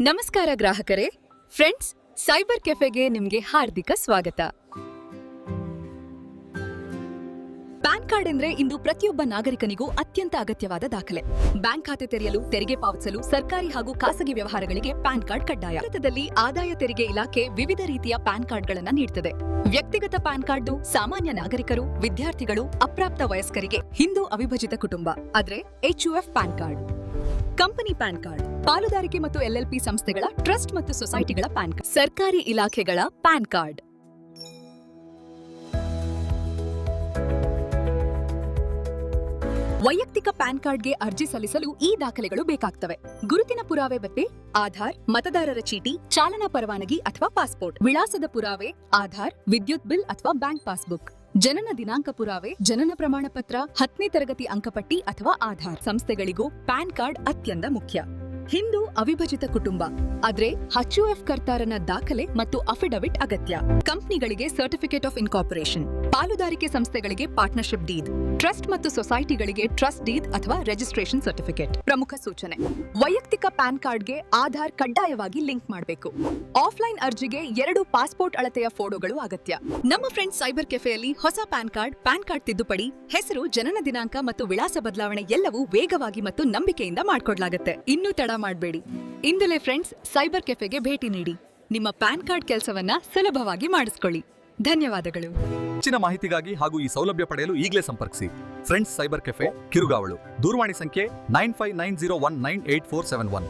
ನಮಸ್ಕಾರ ಗ್ರಾಹಕರೇ. Friends, cyber ಕೆಫೆಗೆ ನಿಮಗೆ ಹಾರ್ದಿಕ ಸ್ವಾಗತ. ಪ್ಯಾನ್ ಕಾರ್ಡ್ ಎಂದ್ರೆ ಇಂದು ಪ್ರತಿಯೊಬ್ಬ ನಾಗರಿಕನಿಗೂ ಅತ್ಯಂತ ಅಗತ್ಯವಾದ ದಾಖಲೆ. ಬ್ಯಾಂಕ್ ಖಾತೆ ತೆರೆಯಲು, ತೆರಿಗೆ ಪಾವತಿಸಲು, ಸರ್ಕಾರಿ ಹಾಗೂ ಖಾಸಗಿ ವ್ಯವಹಾರಗಳಿಗೆ ಪ್ಯಾನ್ ಕಾರ್ಡ್ ಕಡ್ಡಾಯ. ಭಾರತದಲ್ಲಿ ಆದಾಯ ತೆರಿಗೆ ಇಲಾಖೆ ವಿವಿಧ ರೀತಿಯ ಪ್ಯಾನ್ ಕಾರ್ಡ್ಗಳನ್ನು ನೀಡುತ್ತದೆ. ವ್ಯಕ್ತಿಗತ ಪ್ಯಾನ್ ಕಾರ್ಡ್ ಸಾಮಾನ್ಯ ನಾಗರಿಕರು, ವಿದ್ಯಾರ್ಥಿಗಳು, ಅಪ್ರಾಪ್ತ ವಯಸ್ಕರಿಗೆ, ಹಿಂದೂ ಅವಿಭಜಿತ ಕುಟುಂಬ ಅಂದ್ರೆ HUF PAN card. Company PAN card, ಪಾಲುದಾರಿಕೆ ಮತ್ತು LLP ಸಂಸ್ಥೆಗಳ, ಟ್ರಸ್ಟ್ ಮತ್ತು ಸೊಸೈಟಿಗಳ ಪ್ಯಾನ್ ಕಾರ್ಡ್, ಸರ್ಕಾರಿ ಇಲಾಖೆಗಳ ಪ್ಯಾನ್ ಕಾರ್ಡ್. ವೈಯಕ್ತಿಕ ಪ್ಯಾನ್ ಕಾರ್ಡ್ಗೆ ಅರ್ಜಿ ಸಲ್ಲಿಸಲು ಈ ದಾಖಲೆಗಳು ಬೇಕಾಗ್ತವೆ: ಗುರುತಿನ ಪುರಾವೆ ಭತ್ತೆ, ಆಧಾರ್, ಮತದಾರರ ಚೀಟಿ, ಚಾಲನಾ ಪರವಾನಗಿ ಅಥವಾ ಪಾಸ್ಪೋರ್ಟ್, ವಿಳಾಸದ ಪುರಾವೆ, ಆಧಾರ್, ವಿದ್ಯುತ್ ಬಿಲ್ ಅಥವಾ ಬ್ಯಾಂಕ್ ಪಾಸ್ಬುಕ್, ಜನನ ದಿನಾಂಕ ಪುರಾವೆ, ಜನನ ಪ್ರಮಾಣ ಪತ್ರ, 10ನೇ ತರಗತಿ ಅಂಕಪಟ್ಟಿ ಅಥವಾ ಆಧಾರ್. ಸಂಸ್ಥೆಗಳಿಗೂ ಪ್ಯಾನ್ ಕಾರ್ಡ್ ಅತ್ಯಂತ ಮುಖ್ಯ. ಹಿಂದೂ ಅವಿಭಜಿತ ಕುಟುಂಬ ಆದ್ರೆ HUF ಕರ್ತಾರನ ದಾಖಲೆ ಮತ್ತು ಅಫಿಡವಿಟ್ ಅಗತ್ಯ. ಕಂಪನಿಗಳಿಗೆ ಸರ್ಟಿಫಿಕೇಟ್ ಆಫ್ ಇನ್ಕಾರ್ಪೊರೇಷನ್, ಪಾಲುದಾರಿಕೆ ಸಂಸ್ಥೆಗಳಿಗೆ ಪಾರ್ಟ್ನರ್ಶಿಪ್ ಡೀಡ್, ಟ್ರಸ್ಟ್ ಮತ್ತು ಸೊಸೈಟಿಗಳಿಗೆ ಟ್ರಸ್ಟ್ ಡೀಡ್ ಅಥವಾ ರಿಜಿಸ್ಟ್ರೇಷನ್ ಸರ್ಟಿಫಿಕೇಟ್. ಪ್ರಮುಖ ಸೂಚನೆ: ವೈಯಕ್ತಿಕ ಪ್ಯಾನ್ ಕಾರ್ಡ್ಗೆ ಆಧಾರ್ ಕಡ್ಡಾಯವಾಗಿ ಲಿಂಕ್ ಮಾಡಬೇಕು. ಆಫ್ಲೈನ್ ಅರ್ಜಿಗೆ 2 ಪಾಸ್ಪೋರ್ಟ್ ಅಳತೆಯ ಫೋಟೋಗಳು ಅಗತ್ಯ. ನಮ್ಮ ಫ್ರೆಂಡ್ಸ್ ಸೈಬರ್ ಕೆಫೆಯಲ್ಲಿ ಹೊಸ ಪ್ಯಾನ್ ಕಾರ್ಡ್ ತಿದ್ದುಪಡಿ, ಹೆಸರು, ಜನನ ದಿನಾಂಕ ಮತ್ತು ವಿಳಾಸ ಬದಲಾವಣೆ ಎಲ್ಲವೂ ವೇಗವಾಗಿ ಮತ್ತು ನಂಬಿಕೆಯಿಂದ ಮಾಡಿಕೊಡಲಾಗುತ್ತೆ. ಇನ್ನೂ ತಡ ಮಾಡಬೇಡಿ. ಇಂದಲೇ ಫ್ರೆಂಡ್ಸ್ ಸೈಬರ್ ಕೆಫೆಗೆ ಭೇಟಿ ನೀಡಿ ನಿಮ್ಮ ಪ್ಯಾನ್ ಕಾರ್ಡ್ ಕೆಲಸವನ್ನ ಸುಲಭವಾಗಿ ಮಾಡಿಸ್ಕೊಳ್ಳಿ. ಧನ್ಯವಾದಗಳು. ಹೆಚ್ಚಿನ ಮಾಹಿತಿಗಾಗಿ ಹಾಗೂ ಈ ಸೌಲಭ್ಯ ಪಡೆಯಲು ಈಗಲೇ ಸಂಪರ್ಕಿಸಿ ಫ್ರೆಂಡ್ಸ್ ಸೈಬರ್ ಕೆಫೆ, ಕಿರುಗಾವಳು. ದೂರವಾಣಿ ಸಂಖ್ಯೆ 9590198471.